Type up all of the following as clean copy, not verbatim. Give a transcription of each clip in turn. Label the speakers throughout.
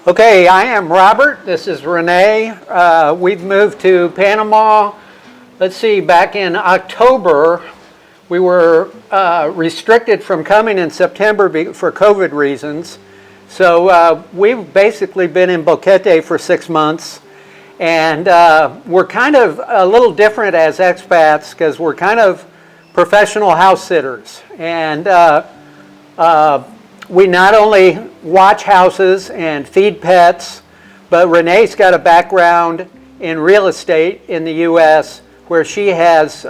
Speaker 1: Okay, I am Robert. This is Rene. We've moved to Panama. Let's see, back in October, we were restricted from coming in September for COVID reasons. So we've basically been in Boquete for 6 months. And we're kind of a little different as expats because we're kind of professional house sitters. And we not only watch houses and feed pets, but Renee's got a background in real estate in the U.S. where she has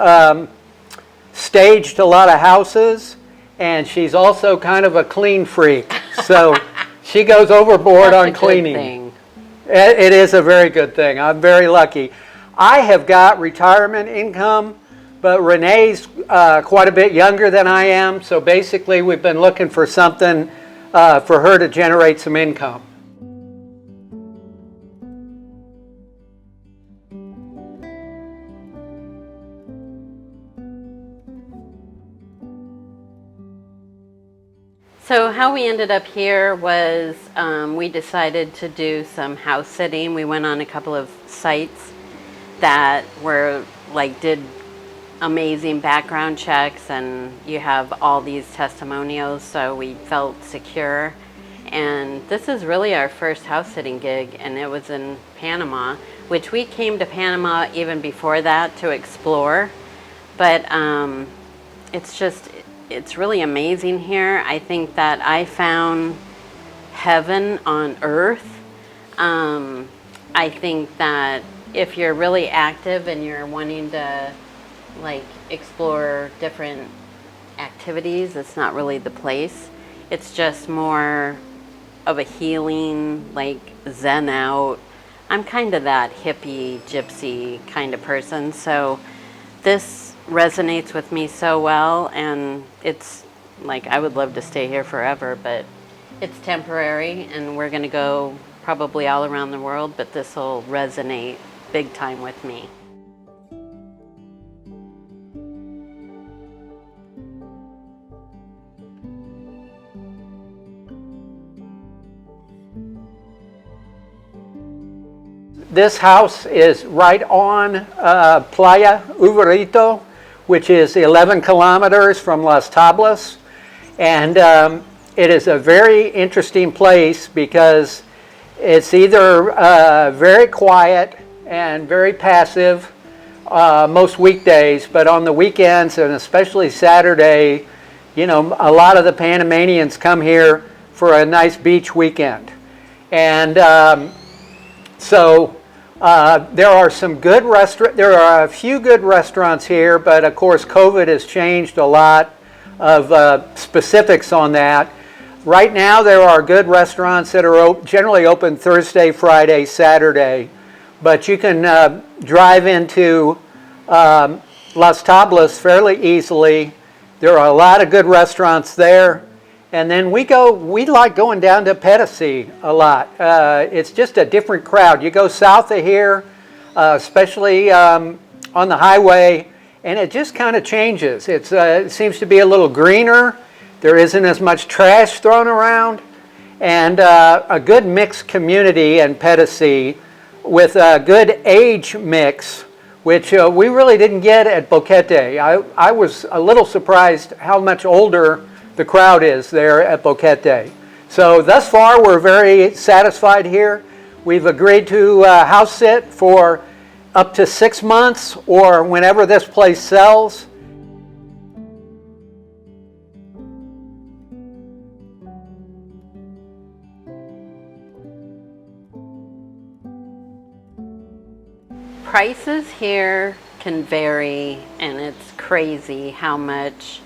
Speaker 1: staged a lot of houses, and she's also kind of a clean freak. So she goes overboard on cleaning.
Speaker 2: Good thing.
Speaker 1: It is a very good thing. I'm very lucky. I have got retirement income, but Renee's quite a bit younger than I am, so basically we've been looking for something for her to generate some income.
Speaker 2: So how we ended up here was we decided to do some house sitting. We went on a couple of sites that were did amazing background checks, and you have all these testimonials, so we felt secure. And this is really our first house sitting gig, and it was in Panama, which we came to Panama even before that to explore. But it's really amazing here. I think that I found heaven on earth. I think that if you're really active and you're wanting to explore different activities, it's not really the place. It's just more of a healing, zen out. I'm kind of that hippie, gypsy kind of person, so this resonates with me so well, and it's I would love to stay here forever, but it's temporary, and we're gonna go probably all around the world, but this will resonate big time with me.
Speaker 1: This house is right on Playa Uverito, which is 11 kilometers from Los Santos. And it is a very interesting place because it's either very quiet and very passive most weekdays, but on the weekends, and especially Saturday, a lot of the Panamanians come here for a nice beach weekend. And there are some good there are a few good restaurants here, but of course COVID has changed a lot of specifics on that. Right now there are good restaurants that are generally open Thursday, Friday, Saturday, but you can drive into Los Tablas fairly easily. There are a lot of good restaurants there. And then we like going down to Peninsula a lot. It's just a different crowd. You go south of here, especially on the highway, and it just kind of changes. It seems to be a little greener. There isn't as much trash thrown around, and a good mixed community in Peninsula with a good age mix, which we really didn't get at Boquete. I was a little surprised how much older the crowd is there at Boquete. So thus far we're very satisfied here. We've agreed to house sit for up to 6 months or whenever this place sells.
Speaker 2: Prices here can vary, and it's crazy how much.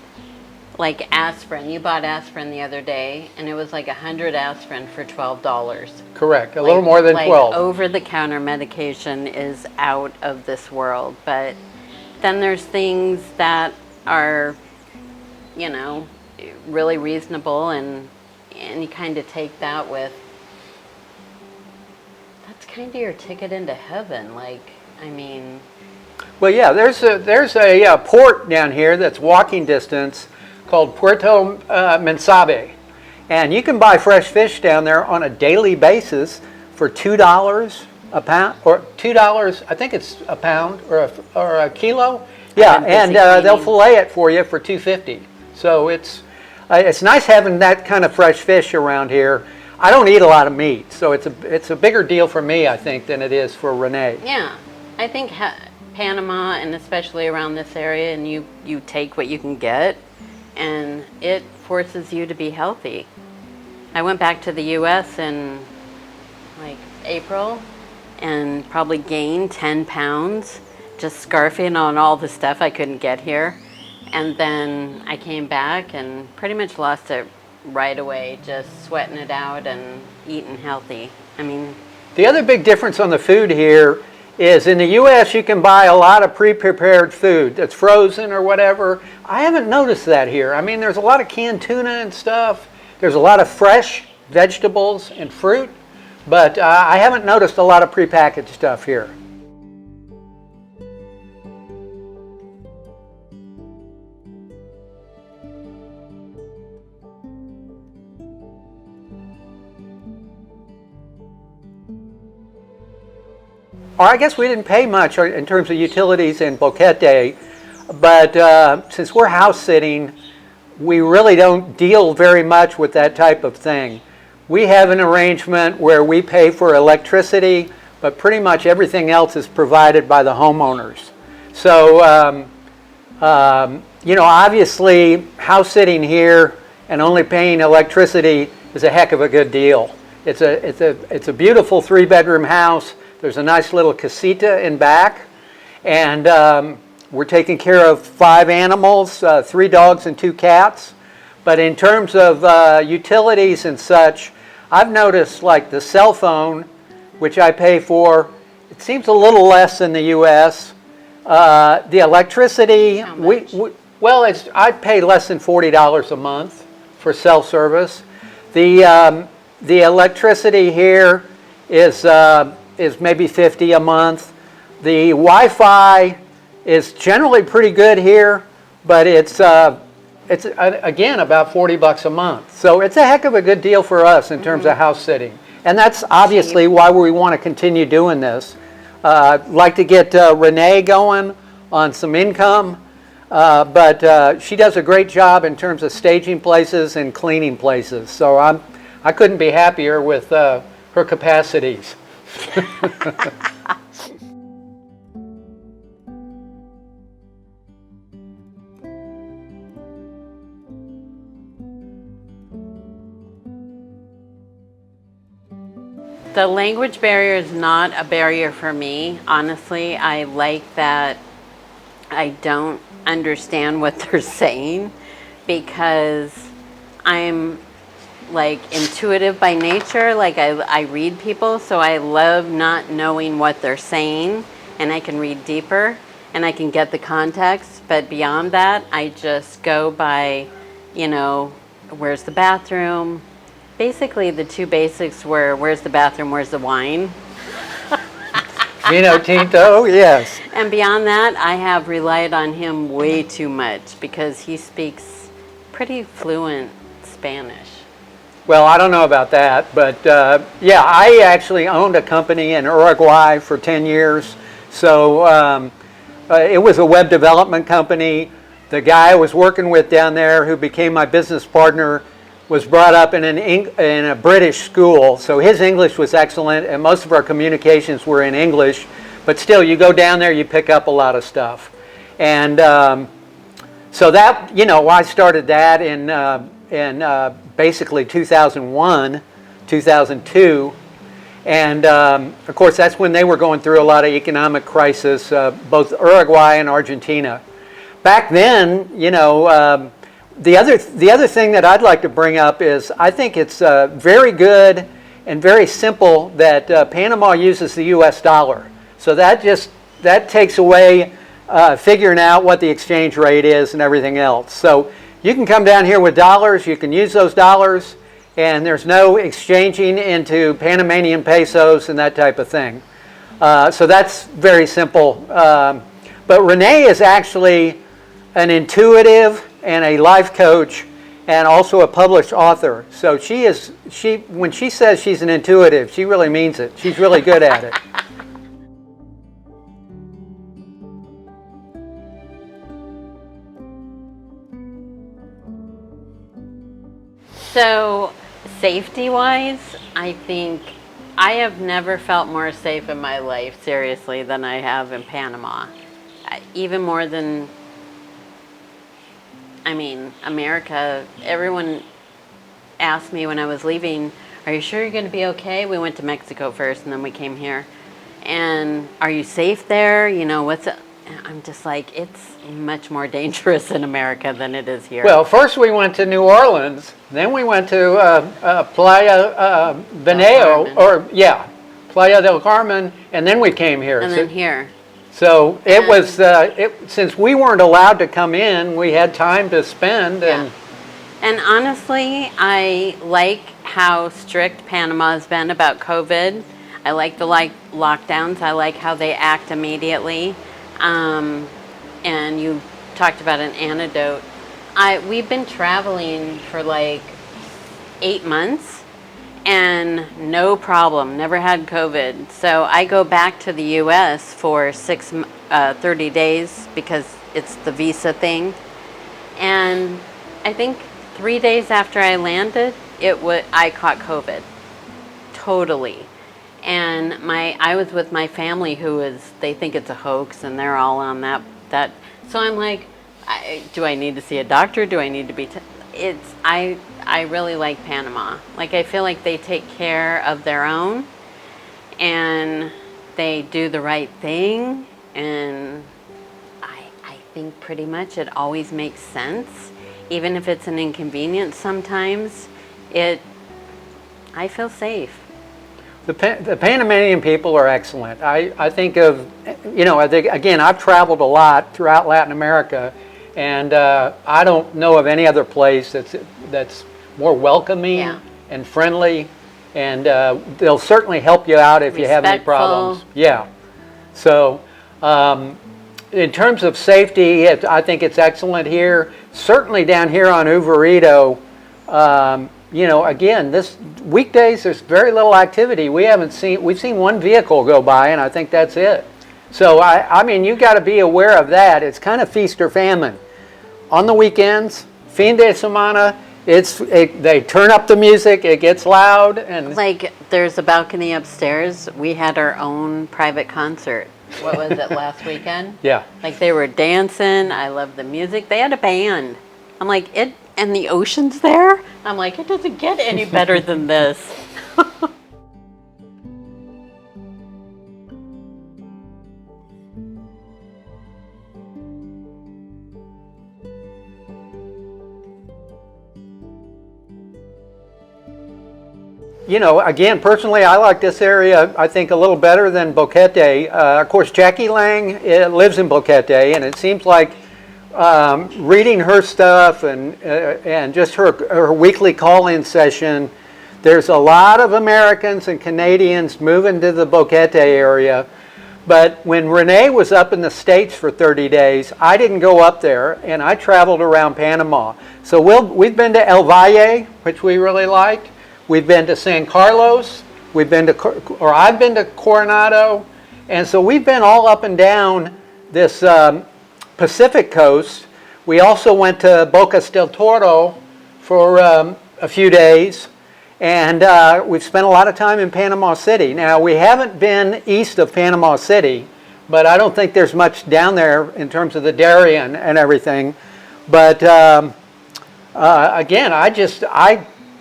Speaker 2: Aspirin, you bought aspirin the other day, and it was 100 aspirin for $12.
Speaker 1: Correct, a little more than 12.
Speaker 2: Over-the-counter medication is out of this world, but then there's things that are, really reasonable, and you kind of take that with, that's kind of your ticket into heaven,
Speaker 1: Well, yeah, there's a port down here that's walking distance called Puerto Mensabe, And you can buy fresh fish down there on a daily basis for $2 a pound, or $2, I think it's a pound or a kilo. Yeah, and they'll fillet it for you for $2.50. So it's nice having that kind of fresh fish around here. I don't eat a lot of meat, so it's a bigger deal for me, I think, than it is for Rene.
Speaker 2: Yeah, I think Panama, and especially around this area, and you take what you can get, and it forces you to be healthy. I went back to the U.S. in like April and probably gained 10 pounds just scarfing on all the stuff I couldn't get here. And then I came back and pretty much lost it right away, just sweating it out and eating healthy. I mean,
Speaker 1: the other big difference on the food here is in the U.S. you can buy a lot of pre-prepared food that's frozen or whatever. I haven't noticed that here. I mean, there's a lot of canned tuna and stuff. There's a lot of fresh vegetables and fruit, but I haven't noticed a lot of prepackaged stuff here. Or I guess we didn't pay much in terms of utilities in Boquete, but since we're house sitting, we really don't deal very much with that type of thing. We have an arrangement where we pay for electricity, but pretty much everything else is provided by the homeowners. So, you know, obviously house sitting here and only paying electricity is a heck of a good deal. It's a beautiful 3-bedroom house. There's a nice little casita in back, and we're taking care of 5 animals, 3 dogs and 2 cats. But in terms of utilities and such, I've noticed like the cell phone, which I pay for, it seems a little less than the U.S. The electricity, I pay less than $40 a month for cell service. The electricity here is maybe $50 a month. The Wi-Fi is generally pretty good here, but it's again about $40 a month. So it's a heck of a good deal for us in terms of house sitting, and that's obviously why we want to continue doing this. I'd like to get Rene going on some income, but she does a great job in terms of staging places and cleaning places. So I couldn't be happier with her capacities.
Speaker 2: the language barrier is not a barrier for me. Honestly, I like that I don't understand what they're saying because I'm like intuitive by nature. Like I read people, so I love not knowing what they're saying, and I can read deeper and I can get the context. But beyond that, I just go by, you know, where's the bathroom? Basically, the 2 basics were where's the bathroom, where's the wine?
Speaker 1: Vino Tinto, yes.
Speaker 2: And beyond that, I have relied on him way too much because he speaks pretty fluent Spanish.
Speaker 1: Well, I don't know about that, but yeah, I actually owned a company in Uruguay for 10 years. So it was a web development company. The guy I was working with down there who became my business partner was brought up in a British school, so his English was excellent, and most of our communications were in English. But still, you go down there, you pick up a lot of stuff. And so that, you know, I started that in basically 2001, 2002. And of course, that's when they were going through a lot of economic crisis, both Uruguay and Argentina. Back then, you know, the other thing that I'd like to bring up is I think it's very good and very simple that Panama uses the U.S. dollar. So that takes away figuring out what the exchange rate is and everything else. So you can come down here with dollars, you can use those dollars, and there's no exchanging into Panamanian pesos and that type of thing. So that's very simple. But Rene is actually an intuitive and a life coach, and also a published author. So when she says she's an intuitive, she really means it. She's really good at it.
Speaker 2: So, safety-wise, I think I have never felt more safe in my life, seriously, than I have in Panama. Even more than, I mean, America. Everyone asked me when I was leaving, are you sure you're going to be okay? We went to Mexico first, and then we came here. And are you safe there? You know, what's it? I'm just like, it's much more dangerous in America than it is here.
Speaker 1: Well, first we went to New Orleans, then we went to Playa Playa del Carmen, and then we came here.
Speaker 2: And then here.
Speaker 1: So it was, since we weren't allowed to come in, we had time to spend.
Speaker 2: Yeah. And honestly, I like how strict Panama has been about COVID. I like the lockdowns. I like how they act immediately. And you talked about an antidote. We've been traveling for like 8 months and no problem, never had COVID. So I go back to the US for 30 days because it's the visa thing. And I think 3 days after I landed, I caught COVID, totally. And I was with my family they think it's a hoax and they're all on that. So I'm like, do I need to see a doctor? Do I need to be, I really like Panama. Like, I feel like they take care of their own and they do the right thing. And I think pretty much it always makes sense. Even if it's an inconvenience sometimes, I feel safe.
Speaker 1: The Panamanian people are excellent. I think of, again, I've traveled a lot throughout Latin America, and I don't know of any other place that's more welcoming and friendly, and they'll certainly help you out if you have any problems. Yeah. So in terms of safety, I think it's excellent here. Certainly down here on Uverito, again, this weekdays there's very little activity. We've seen one vehicle go by, and I think that's it. So I mean, you got to be aware of that. It's kind of feast or famine. On the weekends, fin de semana, they turn up the music. It gets loud, and
Speaker 2: like there's a balcony upstairs. We had our own private concert. What was it, last weekend?
Speaker 1: Yeah.
Speaker 2: Like they were dancing. I love the music. They had a band. I'm like, and the ocean's there? I'm like, it doesn't get any better than this.
Speaker 1: Again, personally, I like this area, I think, a little better than Boquete. Of course, Jackie Lang lives in Boquete, and it seems like reading her stuff and just her weekly call-in session, there's a lot of Americans and Canadians moving to the Boquete area. But when Rene was up in the States for 30 days, I didn't go up there, and I traveled around Panama. So we've been to El Valle, which we really liked. We've been to San Carlos. I've been to Coronado. And so we've been all up and down this Pacific coast. We also went to Bocas del Toro for a few days, and we've spent a lot of time in Panama City. Now, we haven't been east of Panama City, but I don't think there's much down there in terms of the Darien and everything. But again,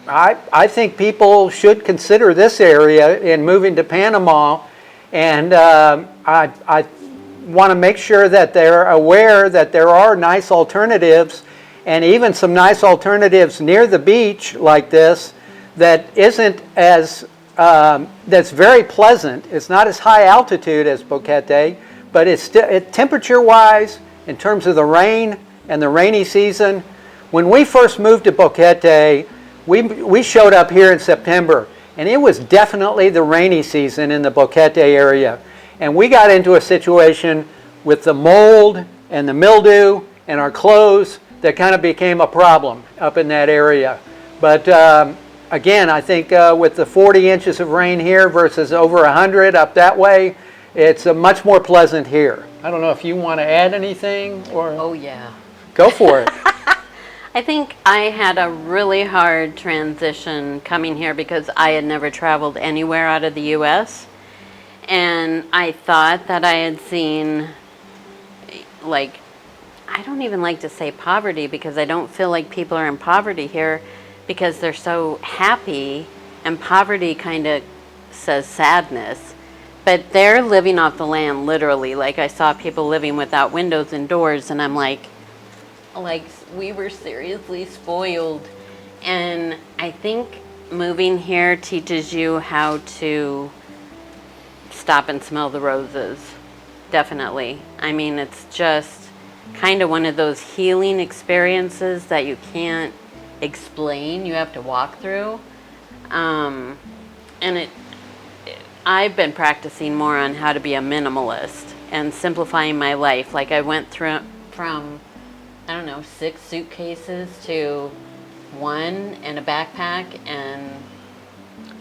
Speaker 1: I think people should consider this area in moving to Panama, and I want to make sure that they're aware that there are nice alternatives, and even some nice alternatives near the beach like this that isn't as, that's very pleasant. It's not as high altitude as Boquete, but it's temperature-wise, in terms of the rain and the rainy season. When we first moved to Boquete, we showed up here in September, and it was definitely the rainy season in the Boquete area. And we got into a situation with the mold and the mildew and our clothes that kind of became a problem up in that area. But again, I think with the 40 inches of rain here versus over 100 up that way, it's much more pleasant here. I don't know if you want to add anything or...
Speaker 2: Oh yeah.
Speaker 1: Go for it.
Speaker 2: I think I had a really hard transition coming here because I had never traveled anywhere out of the U.S. And I thought that I had seen, like, I don't even like to say poverty because I don't feel like people are in poverty here because they're so happy, and poverty kind of says sadness. But they're living off the land literally. Like, I saw people living without windows and doors, and I'm like we were seriously spoiled. And I think moving here teaches you how to stop and smell the roses. Definitely. I mean, it's just kind of one of those healing experiences that you can't explain. You have to walk through. And I've been practicing more on how to be a minimalist and simplifying my life. Like, I went through from, I don't know, 6 suitcases to 1 and a backpack. And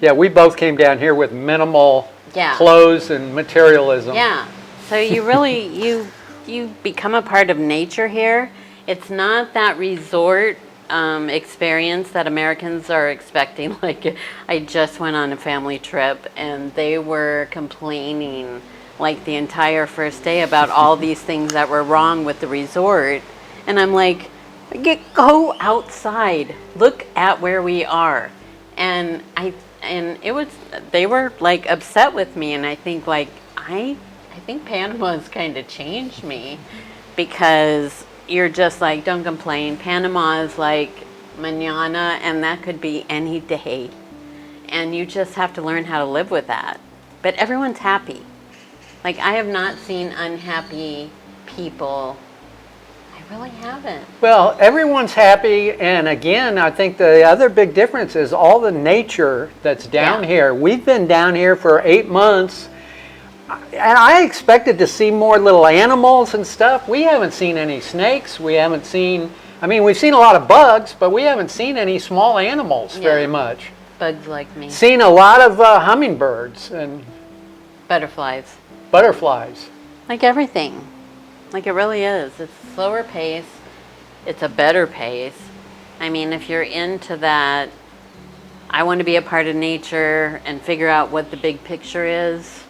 Speaker 1: yeah, we both came down here with minimal clothes and materialism.
Speaker 2: Yeah, so you really, you become a part of nature here. It's not that resort experience that Americans are expecting. Like, I just went on a family trip and they were complaining like the entire first day about all these things that were wrong with the resort. And I'm like, go outside, look at where we are. And they were like upset with me, and I think like I think Panama's kind of changed me, because you're just like, don't complain. Panama is like mañana, and that could be any day, and you just have to learn how to live with that. But everyone's happy. Like, I have not seen unhappy people. I really haven't.
Speaker 1: Well, everyone's happy, and again, I think the other big difference is all the nature that's down here. We've been down here for 8 months, and I expected to see more little animals and stuff. We haven't seen any snakes. We haven't seen, I mean, we've seen a lot of bugs, but we haven't seen any small animals very much.
Speaker 2: Bugs like me.
Speaker 1: Seen a lot of hummingbirds and
Speaker 2: butterflies.
Speaker 1: Butterflies.
Speaker 2: Like everything. Like, it really is. It's a slower pace. It's a better pace. I mean, if you're into that, I want to be a part of nature and figure out what the big picture is,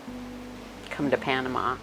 Speaker 2: come to Panama.